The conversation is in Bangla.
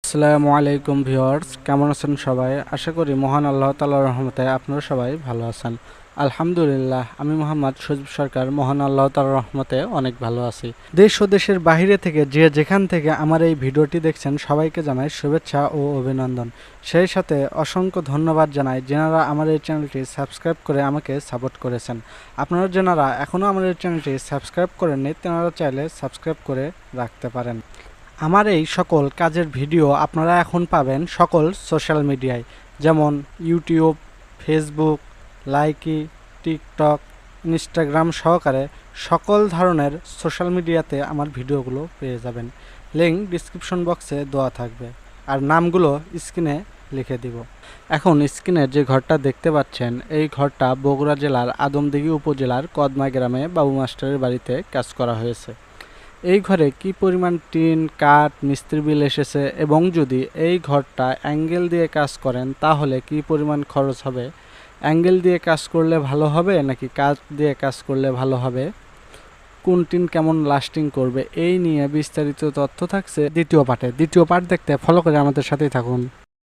আসসালামু আলাইকুম ভিউয়ার্স, কেমন আছেন সবাই? আশা করি মহান আল্লাহ তাআলার রহমতে আপনারা সবাই ভালো আছেন। আলহামদুলিল্লাহ, আমি মোহাম্মদ সজীব সরকার মহান আল্লাহ তাআলার রহমতে অনেক ভালো আছি। দেশ ও দেশের বাইরে থেকে যে যেখান থেকে আমার এই ভিডিওটি দেখছেন সবাইকে জানাই শুভেচ্ছা ও অভিনন্দন। সেই সাথে অসংখ্য ধন্যবাদ জানাই যেনারা আমার এই চ্যানেলটি সাবস্ক্রাইব করে আমাকে সাপোর্ট করেছেন। আপনারা যেনারা এখনও আমার এই চ্যানেলটি সাবস্ক্রাইব করেননি তেনারা চাইলে সাবস্ক্রাইব করে রাখতে পারেন। আমার এই সকল কাজের ভিডিও আপনারা এখন পাবেন সকল সোশ্যাল মিডিয়ায়, যেমন YouTube, Facebook, Likee, TikTok, Instagram সহকারে সকল ধরনের সোশ্যাল মিডিয়াতে আমার ভিডিওগুলো পেয়ে যাবেন। লিঙ্ক ডিসক্রিপশন বক্সে দেওয়া থাকবে আর নামগুলো স্ক্রিনে লিখে দিব। এখন স্ক্রিনে যে ঘরটা দেখতে পাচ্ছেন এই ঘরটা বগুড়া জেলার আদমদীঘি উপজেলার কদমা গ্রামে বাবু মাস্টারের বাড়িতে কাজ করা হয়েছে। এই ঘরে কি পরিমাণ টিন, কাঠ, মিস্ত্রি বিল এসেছে এবং যদি এই ঘরটা অ্যাঙ্গেল দিয়ে কাজ করেন তাহলে কি পরিমাণ খরচ হবে, অ্যাঙ্গেল দিয়ে কাজ করলে ভালো হবে নাকি কাঠ দিয়ে কাজ করলে ভালো হবে, কোন টিন কেমন লাস্টিং করবে, এই নিয়ে বিস্তারিত তথ্য থাকছে দ্বিতীয় পার্টে। দ্বিতীয় পার্ট দেখতে ফলো করে আমাদের সাথেই থাকুন।